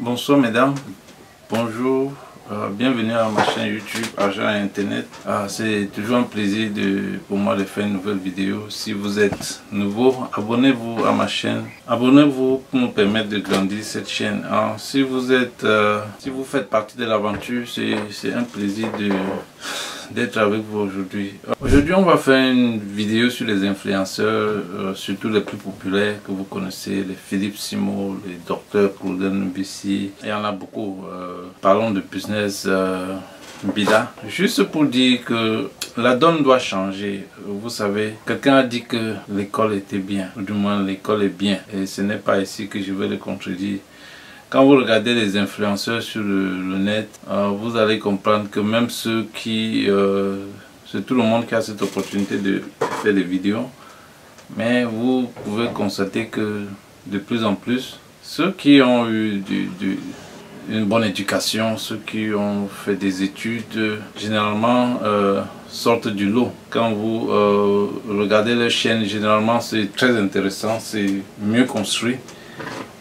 Bonsoir mesdames, bonjour, bienvenue à ma chaîne YouTube Argent et Internet. C'est toujours un plaisir pour moi de faire une nouvelle vidéo. Si vous êtes nouveau, abonnez-vous à ma chaîne. Abonnez-vous pour me permettre de grandir cette chaîne. Si vous faites partie de l'aventure, c'est un plaisir d'être avec vous aujourd'hui. Aujourd'hui, on va faire une vidéo sur les influenceurs, surtout les plus populaires que vous connaissez, les Philippe Simo, les Dr Claude Nubissi. Il y en a beaucoup. Parlons de business bida. Juste pour dire que la donne doit changer. Vous savez, quelqu'un a dit que l'école était bien, ou du moins l'école est bien. Et ce n'est pas ici que je vais le contredire. Quand vous regardez les influenceurs sur le net, vous allez comprendre que même ceux qui... c'est tout le monde qui a cette opportunité de faire des vidéos. Mais vous pouvez constater que de plus en plus, ceux qui ont eu une bonne éducation, ceux qui ont fait des études, généralement sortent du lot. Quand vous regardez leur chaîne, généralement c'est très intéressant, c'est mieux construit.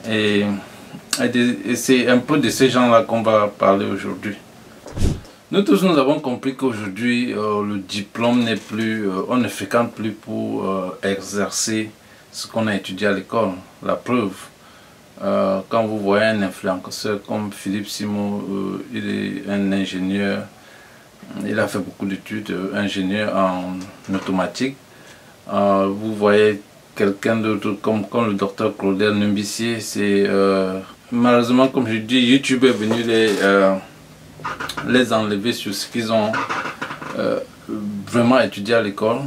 Et c'est un peu de ces gens-là qu'on va parler aujourd'hui. Nous tous, nous avons compris qu'aujourd'hui, le diplôme n'est plus, on ne fréquente plus pour exercer ce qu'on a étudié à l'école. La preuve, quand vous voyez un influenceur comme Philippe Simo, il est un ingénieur, il a fait beaucoup d'études, ingénieur en automatique. Vous voyez quelqu'un d'autre comme le docteur Claude Nubissi, c'est malheureusement, comme je dis, YouTube est venu les enlever sur ce qu'ils ont vraiment étudié à l'école.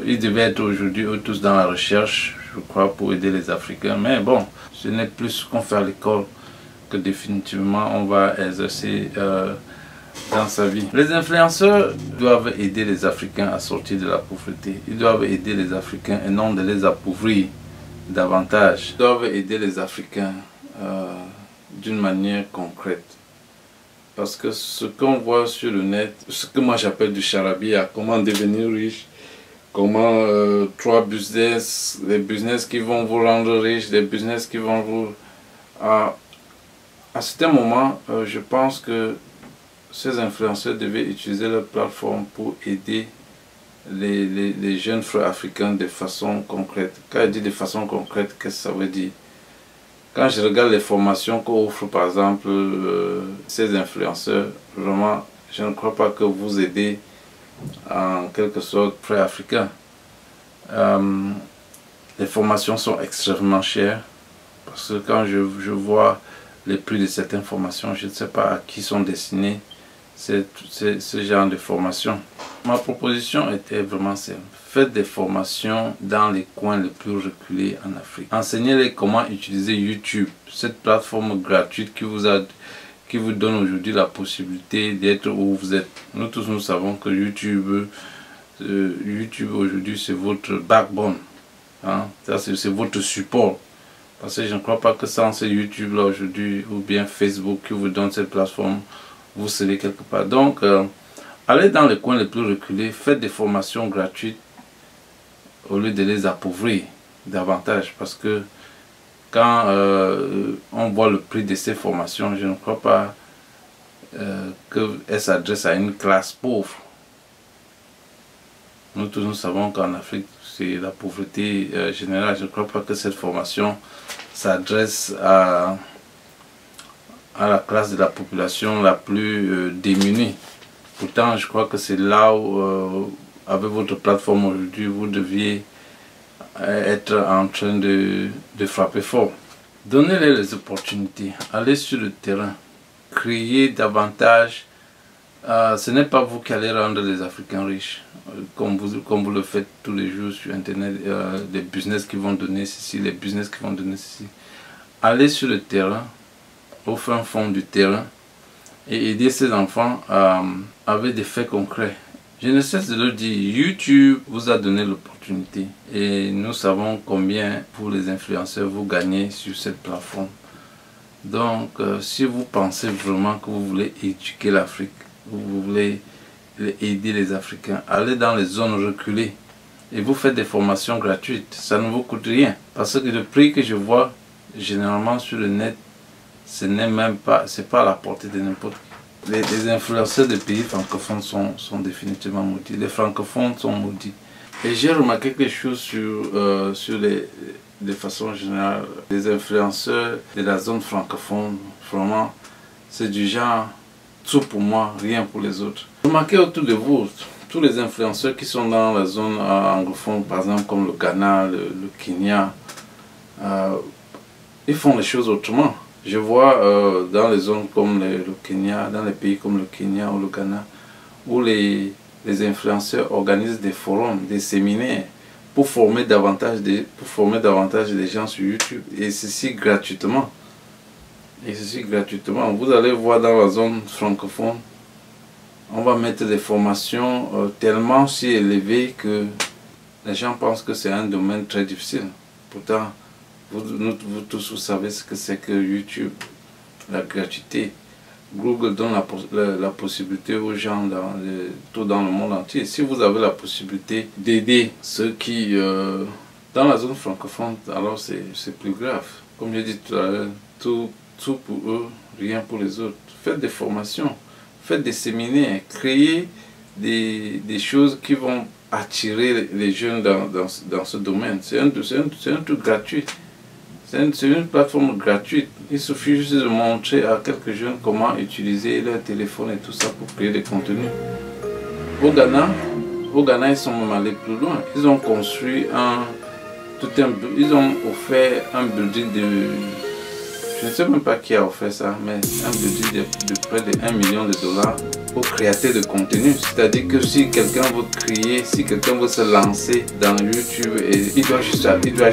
Ils devaient être aujourd'hui eux tous dans la recherche, je crois, pour aider les Africains. Mais bon, ce n'est plus ce qu'on fait à l'école que définitivement on va exercer dans sa vie. Les influenceurs doivent aider les Africains à sortir de la pauvreté. Ils doivent aider les Africains et non de les appauvrir davantage. Ils doivent aider les Africains d'une manière concrète. Parce que ce qu'on voit sur le net, ce que moi j'appelle du charabia, comment devenir riche, comment trois business, les business qui vont vous rendre riche, les business qui vont vous... à certains moments, je pense que ces influenceurs devaient utiliser leur plateforme pour aider les jeunes frères africains de façon concrète. Quand je dis de façon concrète, qu'est-ce que ça veut dire? Quand je regarde les formations qu'offrent par exemple ces influenceurs, vraiment, je ne crois pas que vous aidez en quelque sorte frères africains. Les formations sont extrêmement chères parce que quand je vois les prix de certaines formations, je ne sais pas à qui sont destinées ce genre de formation. Ma proposition était vraiment simple. Faites des formations dans les coins les plus reculés en Afrique. Enseignez-les comment utiliser YouTube, cette plateforme gratuite qui vous donne aujourd'hui la possibilité d'être où vous êtes. Nous tous, nous savons que YouTube aujourd'hui, c'est votre backbone. C'est votre support. Parce que je ne crois pas que sans ce YouTube là aujourd'hui, ou bien Facebook qui vous donne cette plateforme, vous serez quelque part. Donc, allez dans les coins les plus reculés, faites des formations gratuites au lieu de les appauvrir davantage. Parce que quand on voit le prix de ces formations, je ne crois pas qu'elles s'adressent à une classe pauvre. Nous tous nous savons qu'en Afrique, c'est la pauvreté générale. Je ne crois pas que cette formation s'adresse à la classe de la population la plus démunie. Pourtant, je crois que c'est là où, avec votre plateforme aujourd'hui, vous deviez être en train de frapper fort. Donnez-les les opportunités, allez sur le terrain, créez davantage. Ce n'est pas vous qui allez rendre les Africains riches, comme vous le faites tous les jours sur Internet, les business qui vont donner ceci, les business qui vont donner ceci. Allez sur le terrain, au fin fond du terrain, et aider ces enfants avec des faits concrets. Je ne cesse de le dire, YouTube vous a donné l'opportunité et nous savons combien vous les influenceurs vous gagnez sur cette plateforme. Donc si vous pensez vraiment que vous voulez éduquer l'Afrique, vous voulez aider les Africains, allez dans les zones reculées et vous faites des formations gratuites, ça ne vous coûte rien. Parce que le prix que je vois généralement sur le net, ce n'est même pas, c'est pas à la portée de n'importe qui. Les influenceurs des pays francophones sont définitivement maudits. Les francophones sont maudits. Et j'ai remarqué quelque chose sur de façon générale, les influenceurs de la zone francophone, vraiment, c'est du genre tout pour moi, rien pour les autres. Remarquez autour de vous, tous les influenceurs qui sont dans la zone anglophone, par exemple comme le Ghana, le Kenya, ils font les choses autrement. Je vois dans les zones comme le Kenya, dans les pays comme le Kenya ou le Ghana, où les influenceurs organisent des forums, des séminaires pour former davantage des gens sur YouTube. Et ceci gratuitement. Vous allez voir dans la zone francophone, on va mettre des formations tellement si élevées que les gens pensent que c'est un domaine très difficile. Pourtant, vous tous vous savez ce que c'est que YouTube, la gratuité. Google donne la possibilité aux gens dans le monde entier. Si vous avez la possibilité d'aider ceux qui, dans la zone francophone, alors c'est plus grave. Comme j'ai dit tout à l'heure, tout pour eux, rien pour les autres. Faites des formations, faites des séminaires, créez des choses qui vont attirer les jeunes dans ce domaine. C'est un truc gratuit. C'est une plateforme gratuite. Il suffit juste de montrer à quelques jeunes comment utiliser leur téléphone et tout ça pour créer des contenus. Au Ghana, ils sont même allés plus loin. Ils ont construit ils ont offert un building de... Je ne sais même pas qui a offert ça, mais un building de près de 1 million de dollars aux créateurs de contenu. C'est-à-dire que si quelqu'un veut créer, si quelqu'un veut se lancer dans YouTube, il doit juste se rendre là-bas,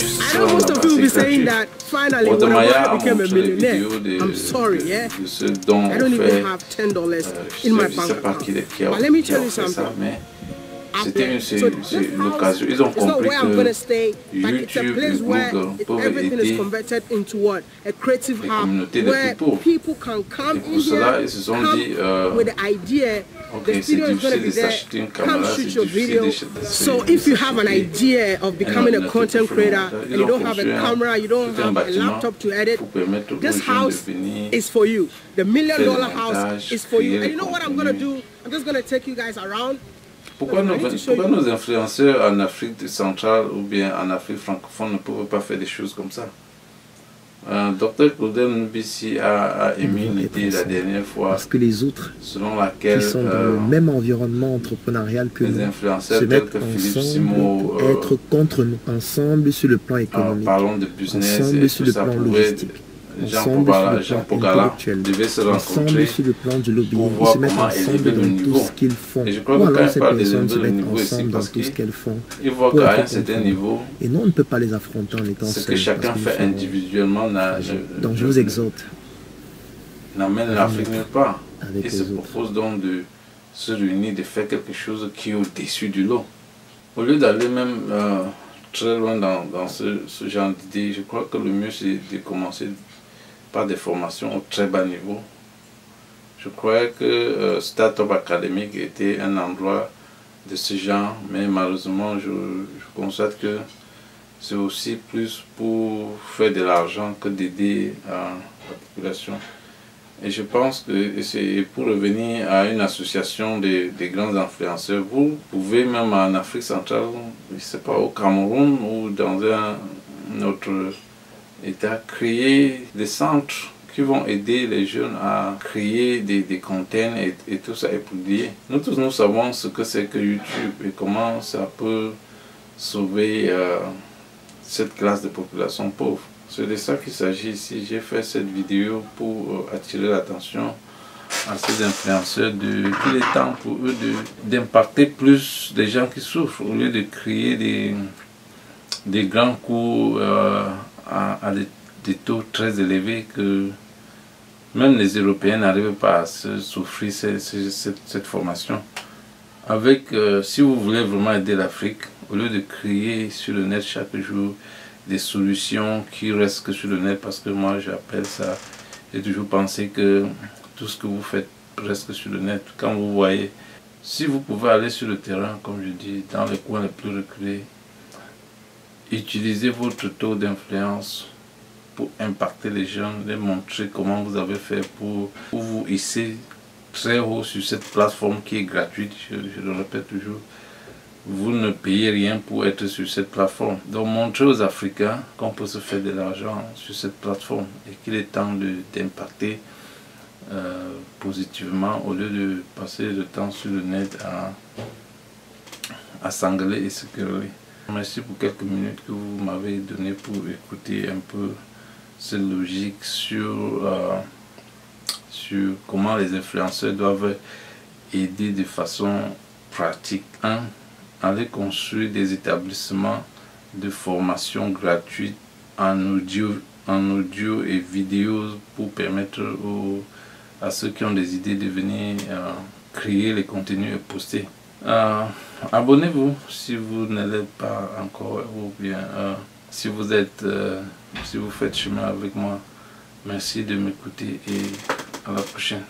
c'est gratuit. Autremaya a montré les vidéos de ce dont on fait, je ne sais pas qui a fait ça, mais c'était l'occasion. Ils ont compris que YouTube et Google peuvent aider les communautés de people. Et pour cela, ils se sont dit, ok, c'est difficile de s'acheter une caméra, c'est difficile de So if you have an idea of becoming a content creator and you don't have a camera, you don't have a laptop to edit, this house is for you. The $1 million house is for you. And you know what I'm going to do? I'm just going to take you guys around. Pourquoi nos influenceurs en Afrique centrale ou bien en Afrique francophone ne peuvent pas faire des choses comme ça? Dr Claudel Mbissi a émis une idée la dernière fois, parce que les autres selon laquelle qui sont dans le même environnement entrepreneurial que nous se mettent ensemble pour être contre nous, ensemble sur le plan économique, parlons de business ensemble sur le plan logistique, ensemble sur le plan intellectuel, ensemble sur le plan du lobbying, ils se mettent ensemble dans tout ce qu'ils font. Ou alors ces personnes se mettent ensemble dans tout ce qu'elles font. Ils voient qu'à un certain niveau, et nous, on ne peut pas les affronter en étant seuls. Ce que chacun fait individuellement donc je vous exhorte, n'amène l'Afrique nulle part. Ils se proposent donc de se réunir, de faire quelque chose qui est au-dessus du lot. Au lieu d'aller même très loin dans ce genre d'idée, je crois que le mieux c'est de commencer par des formations au très bas niveau. Je croyais que Startup Academic était un endroit de ce genre, mais malheureusement je constate que c'est aussi plus pour faire de l'argent que d'aider la population. Et je pense que c'est pour revenir à une association des grands influenceurs. Vous pouvez même en Afrique centrale, je ne sais pas, au Cameroun ou dans un autre État, créer des centres qui vont aider les jeunes à créer des contenus et tout ça et publier. Nous tous nous savons ce que c'est que YouTube et comment ça peut sauver cette classe de population pauvre. C'est de ça qu'il s'agit ici. J'ai fait cette vidéo pour attirer l'attention à ces influenceurs qu'il est temps pour eux d'impacter plus les gens qui souffrent au lieu de créer des grands cours à des taux très élevés que même les Européens n'arrivent pas à s'offrir cette formation. Si vous voulez vraiment aider l'Afrique, au lieu de créer sur le net chaque jour des solutions qui restent que sur le net, parce que moi j'appelle ça, j'ai toujours pensé que tout ce que vous faites reste sur le net. Quand vous voyez, si vous pouvez aller sur le terrain, comme je dis, dans les coins les plus reculés, utilisez votre taux d'influence pour impacter les gens, les montrer comment vous avez fait pour vous hisser très haut sur cette plateforme qui est gratuite. Je le répète toujours, vous ne payez rien pour être sur cette plateforme. Donc montrer aux Africains qu'on peut se faire de l'argent sur cette plateforme et qu'il est temps d'impacter positivement au lieu de passer le temps sur le net à s'engueuler et se quereller. Merci pour quelques minutes que vous m'avez donné pour écouter un peu cette logique sur comment les influenceurs doivent aider de façon pratique. Aller construire des établissements de formation gratuite en audio et vidéo pour permettre à ceux qui ont des idées de venir créer les contenus et poster. Abonnez-vous si vous ne l'êtes pas encore, ou bien si vous faites chemin avec moi. Merci de m'écouter et à la prochaine.